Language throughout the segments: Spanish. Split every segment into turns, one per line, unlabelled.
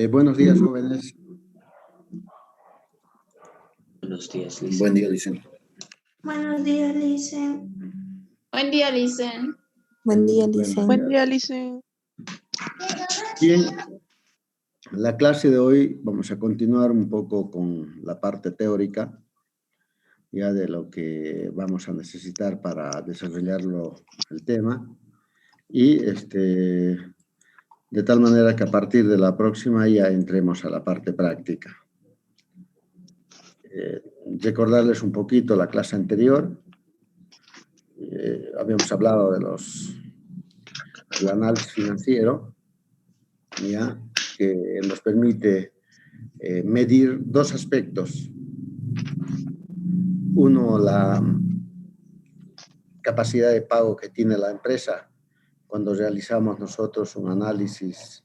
Buenos días, jóvenes.
Buenos días, Lisa.
Buen día, Licen.
Buenos días, Licen.
Buen día, Licen.
Buen día, Licen.
Buen día, Licen.
Bien, la clase de hoy vamos a continuar un poco con la parte teórica, ya de lo que vamos a necesitar para desarrollarlo el tema. Y de tal manera que a partir de la próxima ya entremos a la parte práctica. Recordarles un poquito la clase anterior. Habíamos hablado del análisis financiero, ¿ya? Que nos permite medir dos aspectos. Uno, la capacidad de pago que tiene la empresa cuando realizamos nosotros un análisis,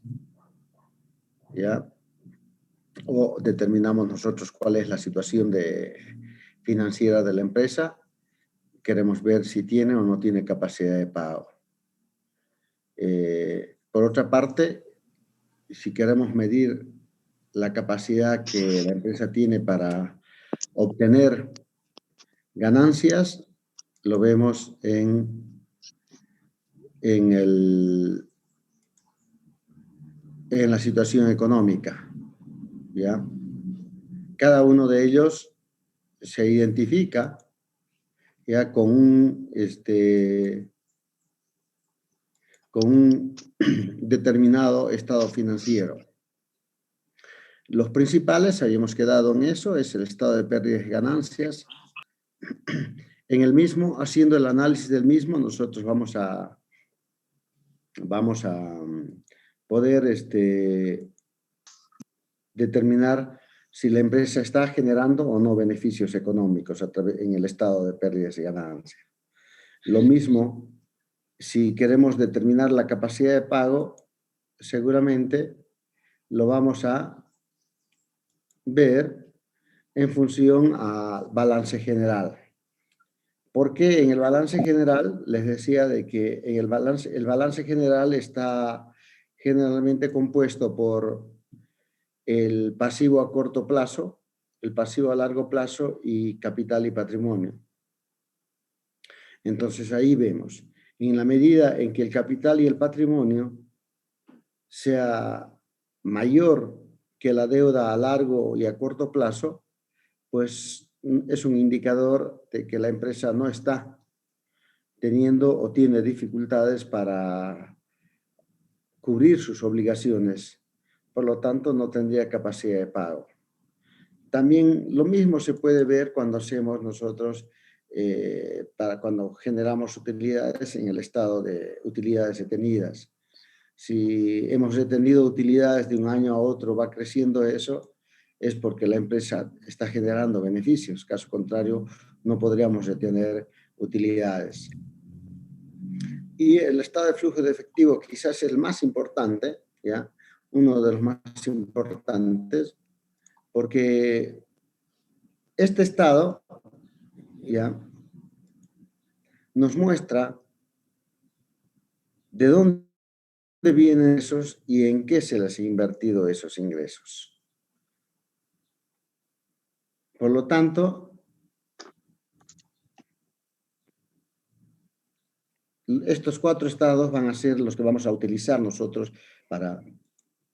¿ya? O determinamos nosotros cuál es la situación financiera de la empresa. Queremos ver si tiene o no tiene capacidad de pago. Por otra parte, si queremos medir la capacidad que la empresa tiene para obtener ganancias, lo vemos en la situación económica, ¿ya? Cada uno de ellos se identifica ya con un determinado estado financiero. Los principales, habíamos quedado en eso, es el estado de pérdidas y ganancias. En el mismo, haciendo el análisis del mismo, nosotros vamos a poder determinar si la empresa está generando o no beneficios económicos en el estado de pérdidas y ganancias. Lo mismo, si queremos determinar la capacidad de pago, seguramente lo vamos a ver en función al balance general. Porque en el balance general, les decía de que en el balance general está generalmente compuesto por el pasivo a corto plazo, el pasivo a largo plazo y capital y patrimonio. Entonces ahí vemos, en la medida en que el capital y el patrimonio sea mayor que la deuda a largo y a corto plazo, pues es un indicador de que la empresa no está teniendo o tiene dificultades para cubrir sus obligaciones. Por lo tanto, no tendría capacidad de pago. También lo mismo se puede ver cuando hacemos nosotros, cuando generamos utilidades en el estado de utilidades retenidas. Si hemos retenido utilidades de un año a otro, va creciendo eso, es porque la empresa está generando beneficios. Caso contrario, no podríamos retener utilidades. Y el estado de flujo de efectivo quizás es el más importante, ¿ya? Uno de los más importantes, porque este estado, ¿ya?, nos muestra de dónde vienen esos y en qué se les ha invertido esos ingresos. Por lo tanto, estos cuatro estados van a ser los que vamos a utilizar nosotros para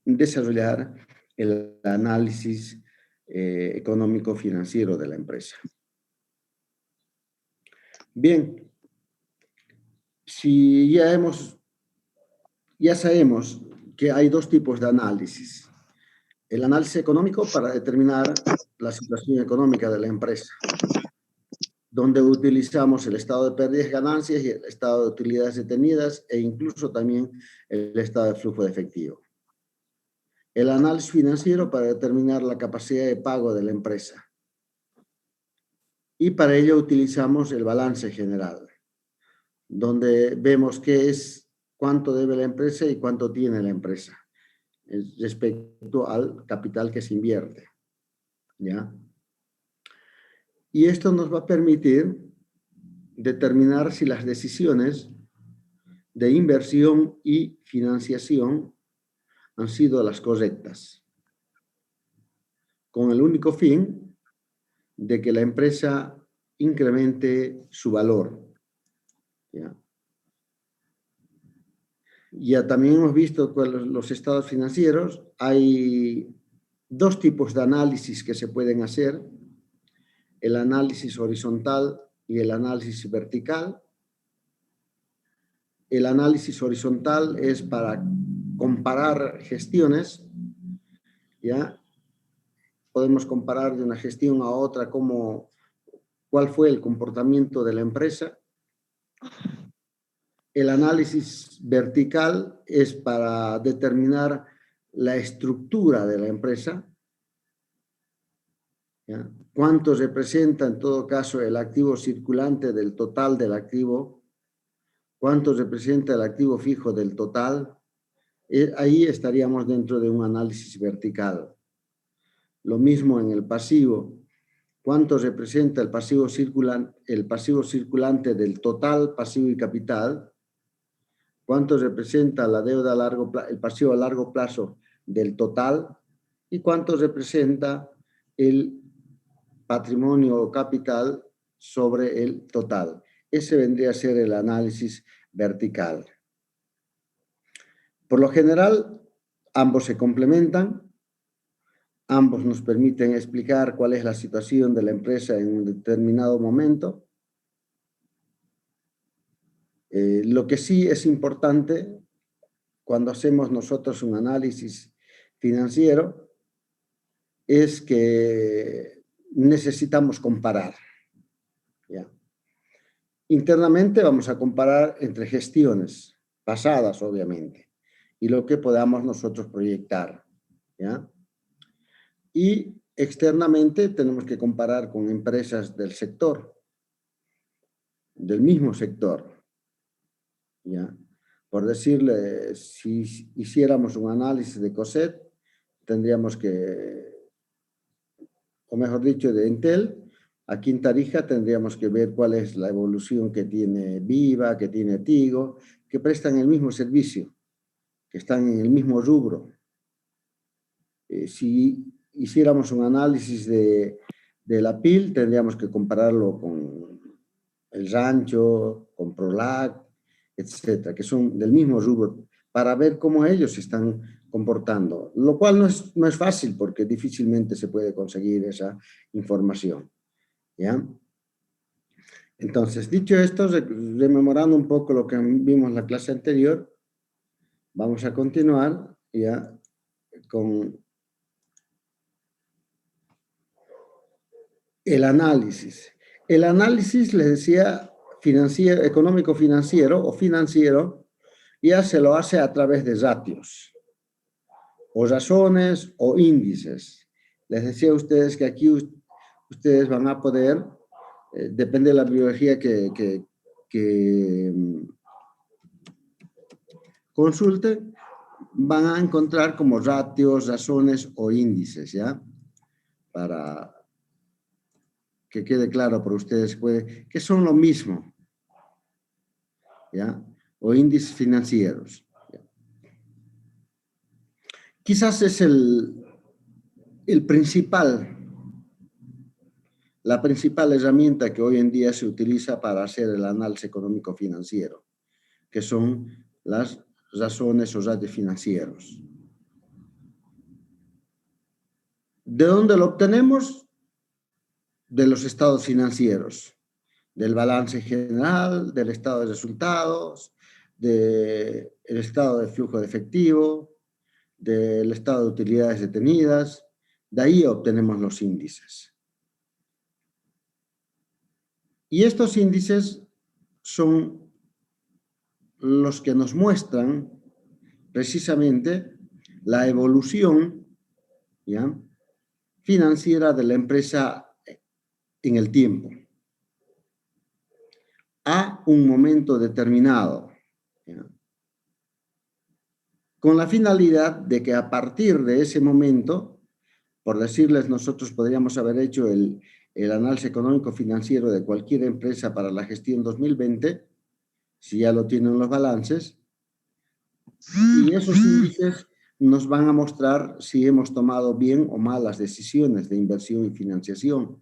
desarrollar el análisis económico-financiero de la empresa. Bien, si ya sabemos que hay dos tipos de análisis. El análisis económico para determinar la situación económica de la empresa, donde utilizamos el estado de pérdidas y ganancias y el estado de utilidades retenidas e incluso también el estado de flujo de efectivo. El análisis financiero para determinar la capacidad de pago de la empresa. Y para ello utilizamos el balance general, donde vemos cuánto debe la empresa y cuánto tiene la empresa respecto al capital que se invierte, ¿ya? Y esto nos va a permitir determinar si las decisiones de inversión y financiación han sido las correctas. con el único fin de que la empresa incremente su valor. ¿Ya? Ya también hemos visto con los estados financieros, hay dos tipos de análisis que se pueden hacer, el análisis horizontal y el análisis vertical. El análisis horizontal es para comparar gestiones, ¿ya? Podemos comparar de una gestión a otra cuál fue el comportamiento de la empresa. El análisis vertical es para determinar la estructura de la empresa, ¿ya? Cuánto representa en todo caso el activo circulante del total del activo, cuánto representa el activo fijo del total. Ahí estaríamos dentro de un análisis vertical. Lo mismo en el pasivo. ¿Cuánto representa el pasivo circulante del total pasivo y capital? ¿Cuánto representa la deuda el pasivo a largo plazo del total? ¿Y cuánto representa el patrimonio o capital sobre el total? Ese vendría a ser el análisis vertical. Por lo general, ambos se complementan. Ambos nos permiten explicar cuál es la situación de la empresa en un determinado momento. Lo que sí es importante cuando hacemos nosotros un análisis financiero es que necesitamos comparar, ¿ya? Internamente vamos a comparar entre gestiones pasadas, obviamente, y lo que podamos nosotros proyectar, ¿ya? Y externamente tenemos que comparar con empresas del sector, del mismo sector, ¿ya? Por decirle, si hiciéramos un análisis de COSET, tendríamos que, o mejor dicho, de Entel, aquí en Tarija tendríamos que ver cuál es la evolución que tiene Viva, que tiene Tigo, que prestan el mismo servicio, que están en el mismo rubro. Si hiciéramos un análisis de la PIL, tendríamos que compararlo con el Rancho, con Prolac, etcétera, que son del mismo rubro, para ver cómo ellos se están comportando, lo cual no es fácil porque difícilmente se puede conseguir esa información, ¿ya? Entonces, dicho esto, rememorando un poco lo que vimos en la clase anterior, vamos a continuar ya con el análisis. El análisis, les decía, financiero, económico-financiero o financiero, ya se lo hace a través de ratios, o razones o índices. Les decía a ustedes que aquí ustedes van a poder, depende de la biología que consulten, van a encontrar como ratios, razones o índices, ¿ya? Para que quede claro para ustedes, que son lo mismo, ¿ya? O índices financieros. ¿Ya? Quizás es la principal herramienta que hoy en día se utiliza para hacer el análisis económico financiero, que son las razones o ratios financieros. ¿De dónde lo obtenemos? De los estados financieros, del balance general, del estado de resultados, del estado de flujo de efectivo, del estado de utilidades detenidas. De ahí obtenemos los índices. Y estos índices son los que nos muestran precisamente la evolución, ¿ya?, financiera de la empresa en el tiempo, a un momento determinado, ¿ya?, con la finalidad de que a partir de ese momento, por decirles, nosotros podríamos haber hecho el análisis económico financiero de cualquier empresa para la gestión 2020, si ya lo tienen los balances, y esos índices nos van a mostrar si hemos tomado bien o mal las decisiones de inversión y financiación,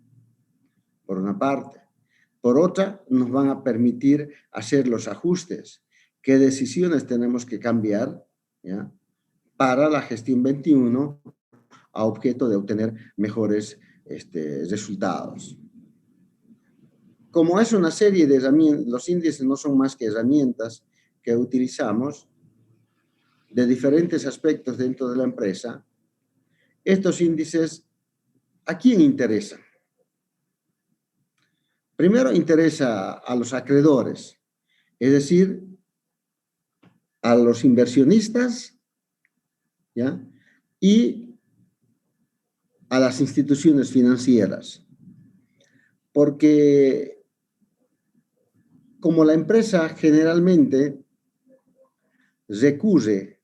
por una parte. Por otra, nos van a permitir hacer los ajustes. ¿Qué decisiones tenemos que cambiar, ¿ya?, para la gestión 21 a objeto de obtener mejores resultados? Como es una serie de herramientas, los índices no son más que herramientas que utilizamos de diferentes aspectos dentro de la empresa. Estos índices, ¿a quién interesan? Primero interesa a los acreedores, es decir, a los inversionistas, ¿ya?, y a las instituciones financieras. Porque como la empresa generalmente recurre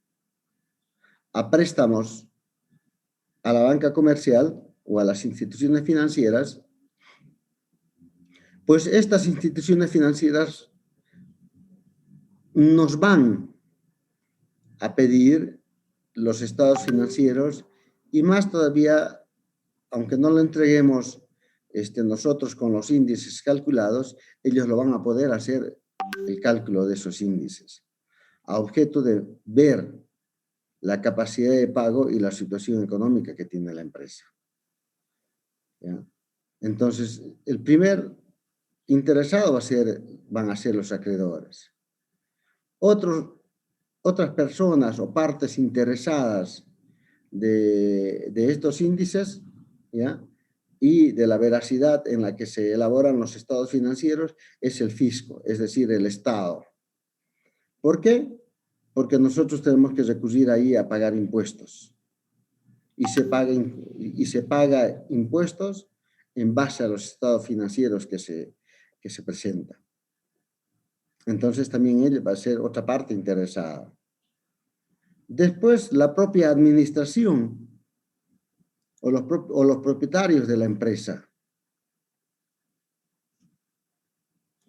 a préstamos a la banca comercial o a las instituciones financieras, pues estas instituciones financieras nos van a pedir los estados financieros y más todavía, aunque no lo entreguemos nosotros con los índices calculados, ellos lo van a poder hacer el cálculo de esos índices, a objeto de ver la capacidad de pago y la situación económica que tiene la empresa. ¿Ya? Entonces, el primer interesado van a ser los acreedores. Otras personas o partes interesadas de estos índices, ¿ya?, y de la veracidad en la que se elaboran los estados financieros, es el fisco, es decir, el Estado. ¿Por qué? Porque nosotros tenemos que recurrir ahí a pagar impuestos. Y se paga impuestos en base a los estados financieros que se presentan. Entonces también él va a ser otra parte interesada. Después, la propia administración o los propietarios de la empresa.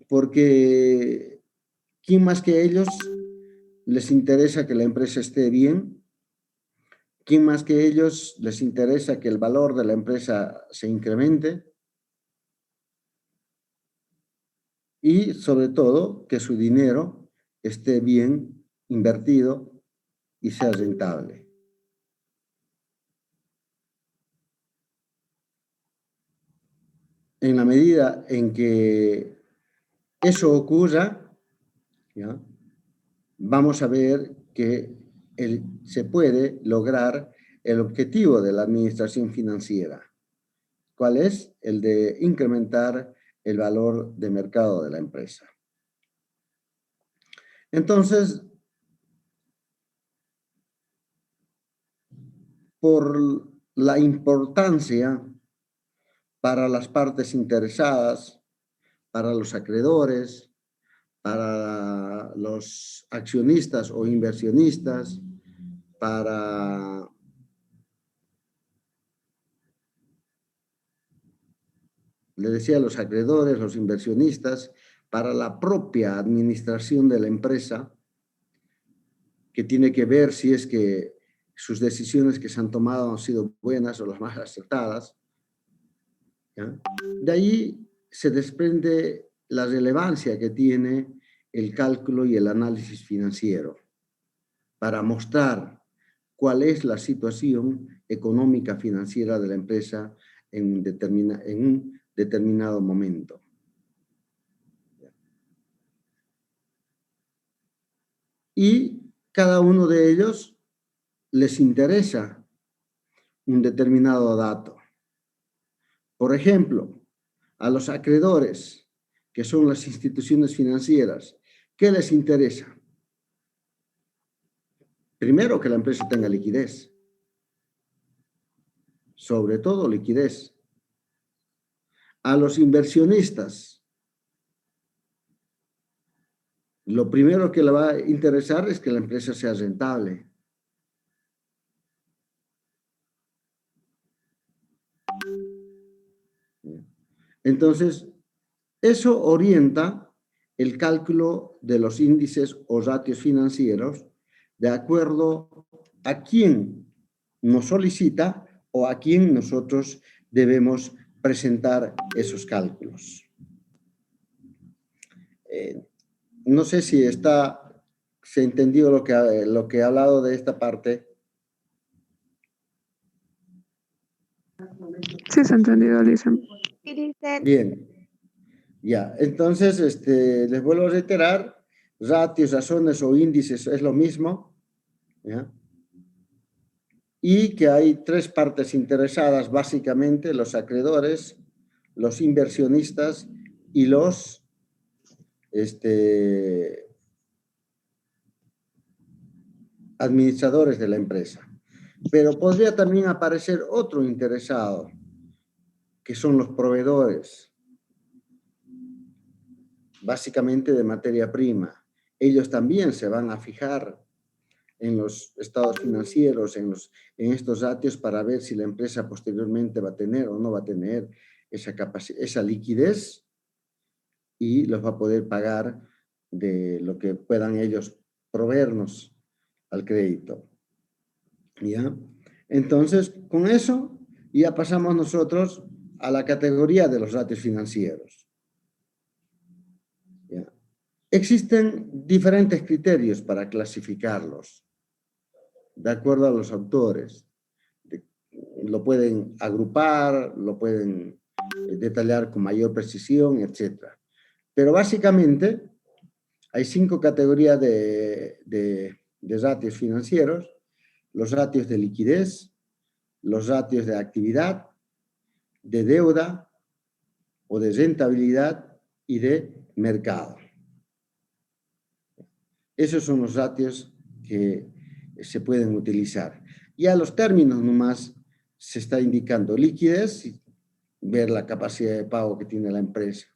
Porque ¿quién más que ellos les interesa que la empresa esté bien? ¿Quién más que ellos les interesa que el valor de la empresa se incremente? Y sobre todo, que su dinero esté bien invertido y sea rentable. En la medida en que eso ocurra, ¿ya?, vamos a ver que se puede lograr el objetivo de la administración financiera. ¿Cuál es? El de incrementar el valor de mercado de la empresa. Entonces, por la importancia para las partes interesadas, para los acreedores, para los accionistas o inversionistas, para le decía, los acreedores, los inversionistas, para la propia administración de la empresa, que tiene que ver si es que sus decisiones que se han tomado han sido buenas o las más acertadas, ¿ya? De ahí se desprende la relevancia que tiene el cálculo y el análisis financiero para mostrar cuál es la situación económica financiera de la empresa en un determinado momento. Y cada uno de ellos les interesa un determinado dato. Por ejemplo, a los acreedores, que son las instituciones financieras, ¿qué les interesa? Primero, que la empresa tenga liquidez. Sobre todo liquidez. A los inversionistas, lo primero que le va a interesar es que la empresa sea rentable. Entonces, eso orienta el cálculo de los índices o ratios financieros de acuerdo a quién nos solicita o a quién nosotros debemos presentar esos cálculos. No sé si se entendió lo que he hablado de esta parte.
Sí, se ha entendido, Lisen.
Bien. Ya, entonces les vuelvo a reiterar, ratios, razones o índices es lo mismo, ¿ya? Y que hay tres partes interesadas, básicamente los acreedores, los inversionistas y los administradores de la empresa. Pero podría también aparecer otro interesado, que son los proveedores, básicamente de materia prima. Ellos también se van a fijar en los estados financieros, en estos ratios, para ver si la empresa posteriormente va a tener o no va a tener esa liquidez, y los va a poder pagar de lo que puedan ellos proveernos al crédito. ¿Ya? Entonces, con eso ya pasamos nosotros a la categoría de los ratios financieros. ¿Ya? Existen diferentes criterios para clasificarlos, de acuerdo a los autores. Lo pueden agrupar, lo pueden detallar con mayor precisión, etc. Pero básicamente hay 5 categorías de ratios financieros: los ratios de liquidez, los ratios de actividad, de deuda o de rentabilidad y de mercado. Esos son los ratios que se pueden utilizar. Ya los términos nomás se está indicando liquidez, ver la capacidad de pago que tiene la empresa.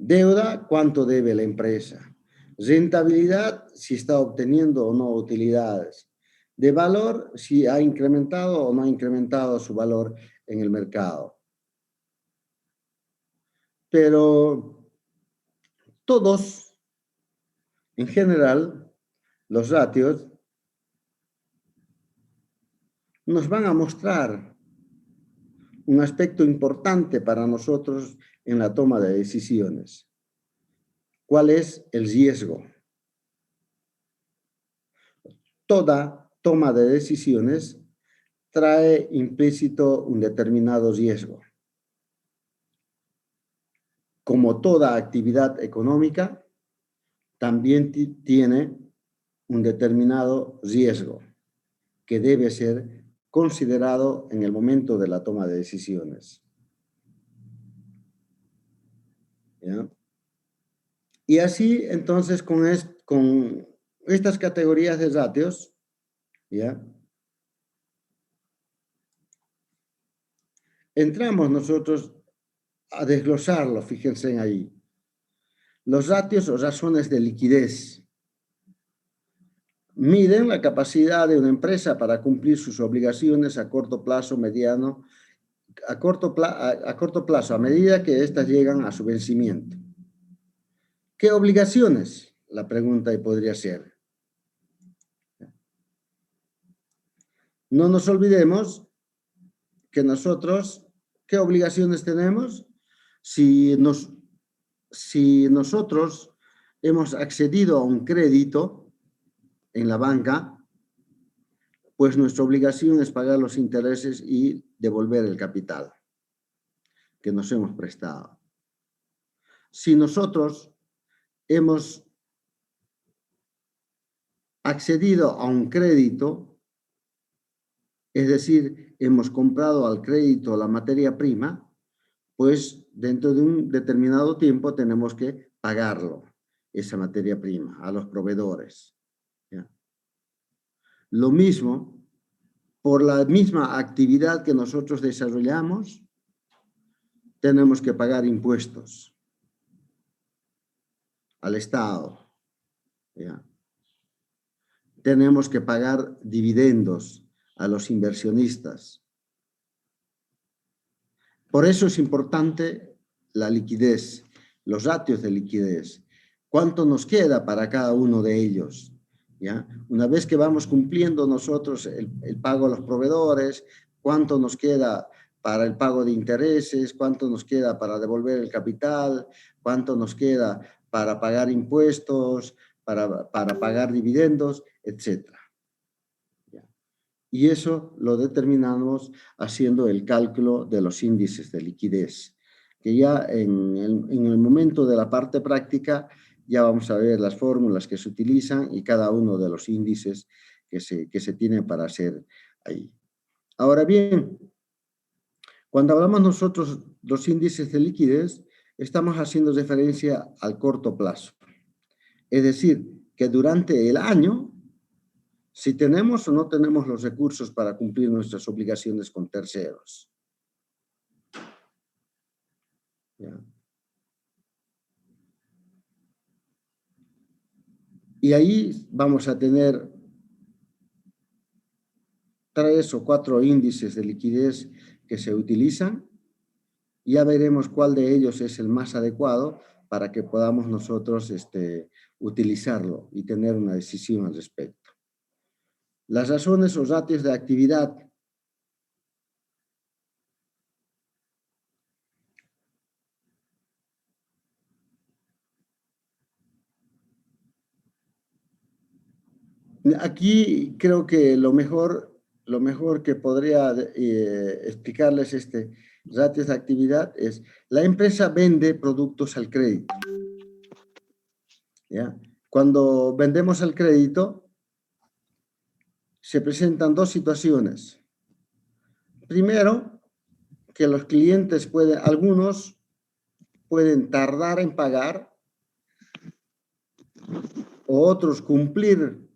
Deuda, cuánto debe la empresa. Rentabilidad, si está obteniendo o no utilidades. De valor, si ha incrementado o no ha incrementado su valor en el mercado. Pero todos, en general, los ratios nos van a mostrar un aspecto importante para nosotros en la toma de decisiones. ¿Cuál es el riesgo? Toda toma de decisiones trae implícito un determinado riesgo. Como toda actividad económica, también tiene un determinado riesgo que debe ser considerado en el momento de la toma de decisiones. ¿Ya? Y así, entonces, con estas categorías de ratios, ¿ya?, entramos nosotros a desglosarlo, fíjense ahí. Los ratios o razones de liquidez miden la capacidad de una empresa para cumplir sus obligaciones a corto plazo, mediano, a corto plazo, a medida que éstas llegan a su vencimiento. ¿Qué obligaciones? La pregunta ahí podría ser. No nos olvidemos que nosotros, ¿qué obligaciones tenemos? Si nosotros hemos accedido a un crédito en la banca, pues nuestra obligación es pagar los intereses y devolver el capital que nos hemos prestado. Si nosotros hemos accedido a un crédito, es decir, hemos comprado al crédito la materia prima, pues dentro de un determinado tiempo tenemos que pagarlo, esa materia prima, a los proveedores. ¿Ya? Lo mismo, por la misma actividad que nosotros desarrollamos, tenemos que pagar impuestos al Estado. ¿Ya? Tenemos que pagar dividendos a los inversionistas. Por eso es importante la liquidez, los ratios de liquidez. ¿Cuánto nos queda para cada uno de ellos? ¿ya? Una vez que vamos cumpliendo nosotros el pago a los proveedores, cuánto nos queda para el pago de intereses, cuánto nos queda para devolver el capital, cuánto nos queda para pagar impuestos, para pagar dividendos, etc. Y eso lo determinamos haciendo el cálculo de los índices de liquidez, que ya en el momento de la parte práctica ya vamos a ver las fórmulas que se utilizan y cada uno de los índices que se tienen para hacer ahí. Ahora bien, cuando hablamos nosotros de los índices de liquidez, estamos haciendo referencia al corto plazo. Es decir, que durante el año, si tenemos o no tenemos los recursos para cumplir nuestras obligaciones con terceros. ¿Ya? Y ahí vamos a tener 3 o 4 índices de liquidez que se utilizan. Ya veremos cuál de ellos es el más adecuado para que podamos nosotros utilizarlo y tener una decisión al respecto. Las razones o ratios de actividad. Aquí creo que lo mejor que podría explicarles ratios de actividad es: la empresa vende productos al crédito. ¿Ya? Cuando vendemos al crédito, se presentan 2 situaciones. Primero, que los clientes algunos pueden tardar en pagar, o otros cumplir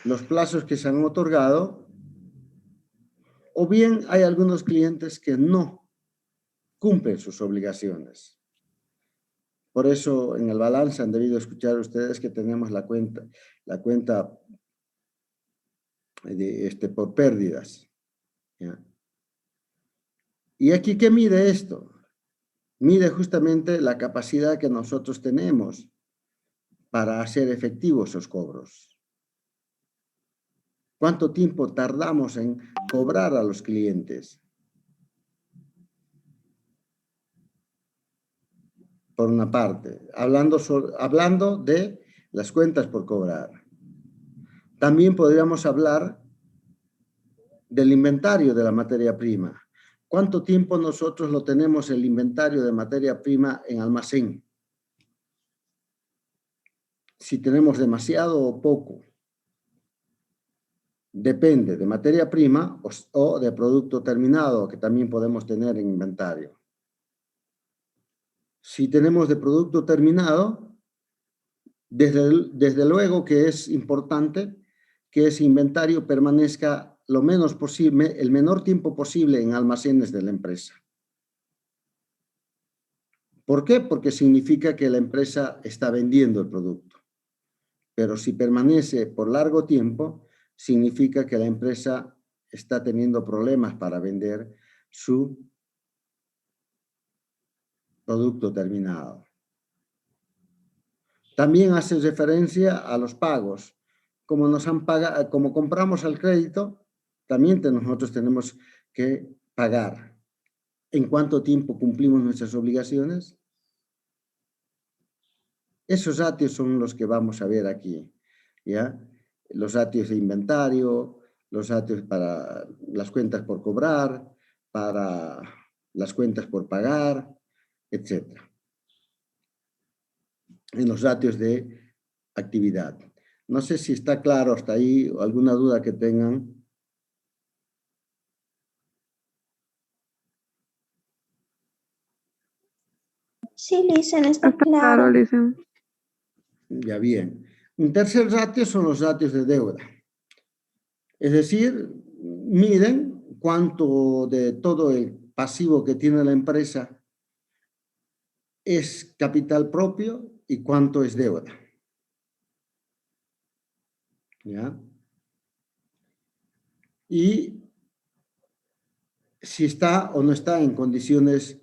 los plazos que se han otorgado, o bien hay algunos clientes que no cumplen sus obligaciones. Por eso en el balance han debido escuchar ustedes que tenemos la cuenta por pérdidas. ¿Ya? Y aquí, ¿qué mide esto? Mide justamente la capacidad que nosotros tenemos para hacer efectivos esos cobros. ¿Cuánto tiempo tardamos en cobrar a los clientes? Por una parte, hablando de las cuentas por cobrar. También podríamos hablar del inventario de la materia prima. ¿Cuánto tiempo nosotros lo tenemos el inventario de materia prima en almacén? Si tenemos demasiado o poco. Depende de materia prima o de producto terminado que también podemos tener en inventario. Si tenemos de producto terminado, desde luego que es importante que ese inventario permanezca lo menos posible, el menor tiempo posible en almacenes de la empresa. ¿Por qué? Porque significa que la empresa está vendiendo el producto. Pero si permanece por largo tiempo, significa que la empresa está teniendo problemas para vender su producto terminado. También hace referencia a los pagos. Como nos han pagado, como compramos al crédito, también nosotros tenemos que pagar. ¿En cuánto tiempo cumplimos nuestras obligaciones? Esos ratios son los que vamos a ver aquí, ¿ya? Los ratios de inventario, los ratios para las cuentas por cobrar, para las cuentas por pagar, etc. En los ratios de actividad. No sé si está claro hasta ahí o alguna duda que tengan.
Sí, Lisen, está claro.
Lisen.
Ya bien. Un tercer ratio son los ratios de deuda. Es decir, miden cuánto de todo el pasivo que tiene la empresa es capital propio y cuánto es deuda. ¿Ya? Y si está o no está en condiciones,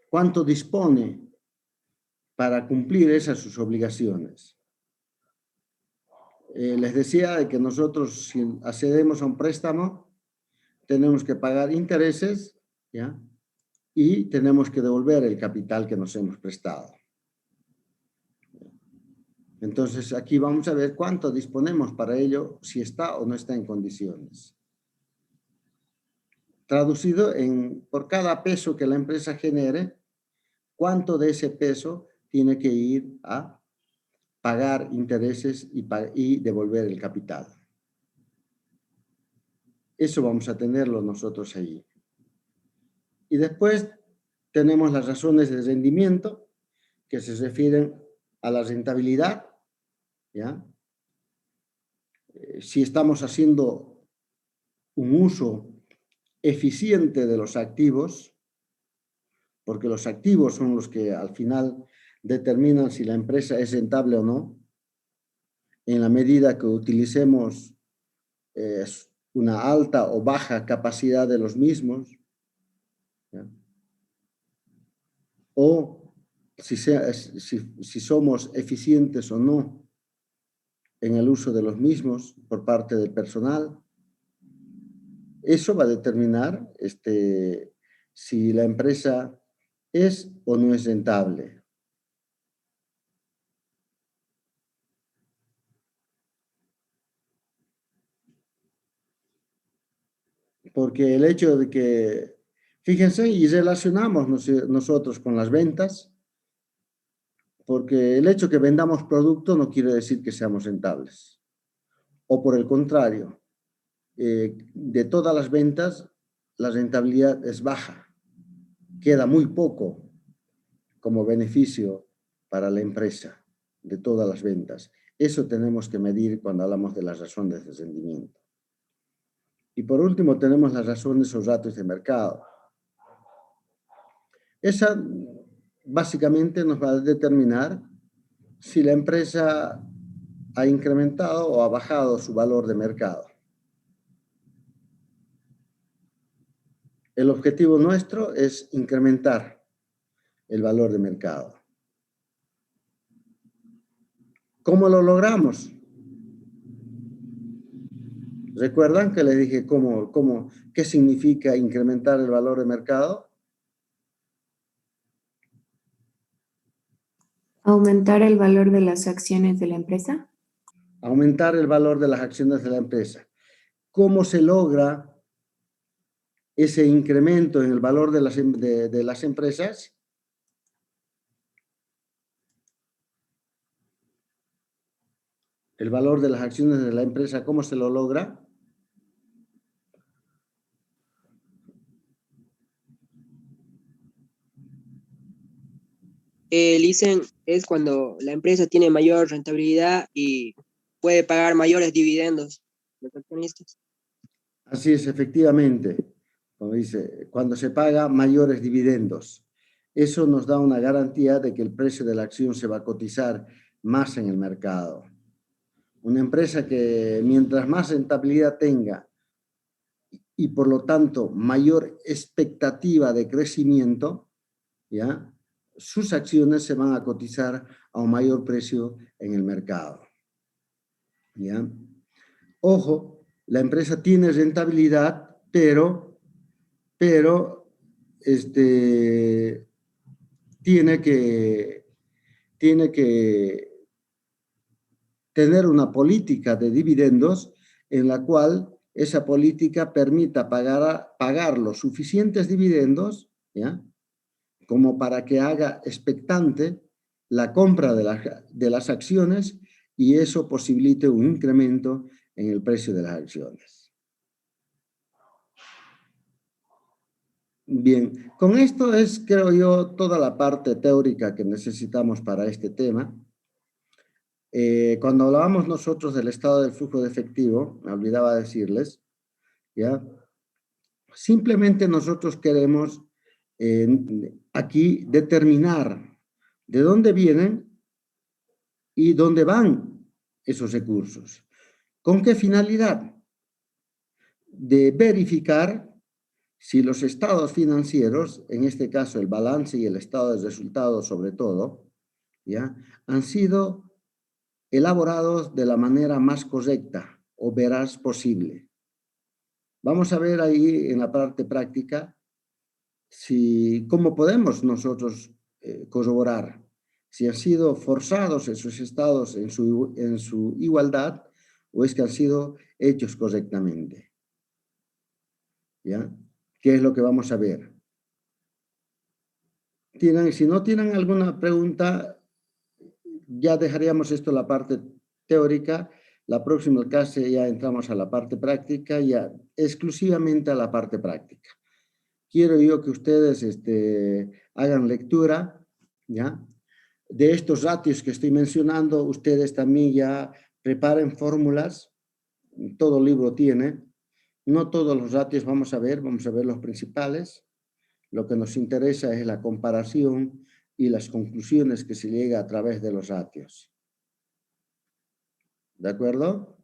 cuánto dispone para cumplir esas sus obligaciones. les decía de que nosotros, si accedemos a un préstamo, tenemos que pagar intereses, ¿ya? Y tenemos que devolver el capital que nos hemos prestado. Entonces, aquí vamos a ver cuánto disponemos para ello, si está o no está en condiciones. Traducido en, por cada peso que la empresa genere, cuánto de ese peso tiene que ir a pagar intereses y devolver el capital. Eso vamos a tenerlo nosotros allí. Y después tenemos las razones de rendimiento, que se refieren a la rentabilidad, ¿ya? Si estamos haciendo un uso eficiente de los activos, porque los activos son los que al final determinan si la empresa es rentable o no, en la medida que utilicemos una alta o baja capacidad de los mismos, ¿ya? O si somos eficientes o no en el uso de los mismos por parte del personal. Eso va a determinar si la empresa es o no es rentable. Porque el hecho de que, fíjense, y relacionamos nosotros con las ventas, porque el hecho que vendamos producto no quiere decir que seamos rentables. O por el contrario, de todas las ventas, la rentabilidad es baja. Queda muy poco como beneficio para la empresa de todas las ventas. Eso tenemos que medir cuando hablamos de las razones de rendimiento. Y por último tenemos las razones o ratios de mercado. Esa básicamente nos va a determinar si la empresa ha incrementado o ha bajado su valor de mercado. El objetivo nuestro es incrementar el valor de mercado. ¿Cómo lo logramos? ¿Recuerdan que les dije qué significa incrementar el valor de mercado?
¿Aumentar el valor de las acciones de la empresa?
Aumentar el valor de las acciones de la empresa. ¿Cómo se logra ese incremento en el valor de las empresas? El valor de las acciones de la empresa, ¿cómo se lo logra?
Dicen, es cuando la empresa tiene mayor rentabilidad y puede pagar mayores dividendos a los accionistas.
Así es, efectivamente, como dice, cuando se paga mayores dividendos. Eso nos da una garantía de que el precio de la acción se va a cotizar más en el mercado. Una empresa que mientras más rentabilidad tenga y por lo tanto mayor expectativa de crecimiento, ¿ya?, sus acciones se van a cotizar a un mayor precio en el mercado. ¿Ya? Ojo, la empresa tiene rentabilidad, pero tiene que tener una política de dividendos en la cual esa política permita pagar los suficientes dividendos, ¿ya?, como para que haga expectante la compra de las acciones y eso posibilite un incremento en el precio de las acciones. Bien, con esto es, creo yo, toda la parte teórica que necesitamos para este tema. Cuando hablábamos nosotros del estado del flujo de efectivo, me olvidaba decirles, ¿ya?, simplemente nosotros queremos aquí determinar de dónde vienen y dónde van esos recursos. ¿Con qué finalidad? De verificar si los estados financieros, en este caso el balance y el estado de resultados sobre todo, ¿ya?, han sido elaborados de la manera más correcta o veraz posible. Vamos a ver ahí en la parte práctica cómo podemos nosotros corroborar si han sido forzados esos estados en su igualdad o es que han sido hechos correctamente. ¿Ya? ¿Qué es lo que vamos a ver? Si no tienen alguna pregunta, ya dejaríamos esto la parte teórica. La próxima clase ya entramos a la parte práctica, ya exclusivamente a la parte práctica. Quiero yo que ustedes hagan lectura, ¿ya? De estos ratios que estoy mencionando. Ustedes también ya preparen fórmulas. Todo libro tiene. No todos los ratios vamos a ver los principales. Lo que nos interesa es la comparación y las conclusiones que se llega a través de los ratios. ¿De acuerdo?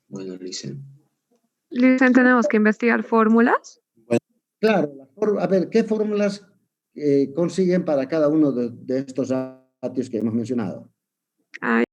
Bueno, listen.
Listen, ¿tenemos que investigar fórmulas?
Claro, a ver, ¿qué fórmulas consiguen para cada uno de estos ratios que hemos mencionado?
Ah,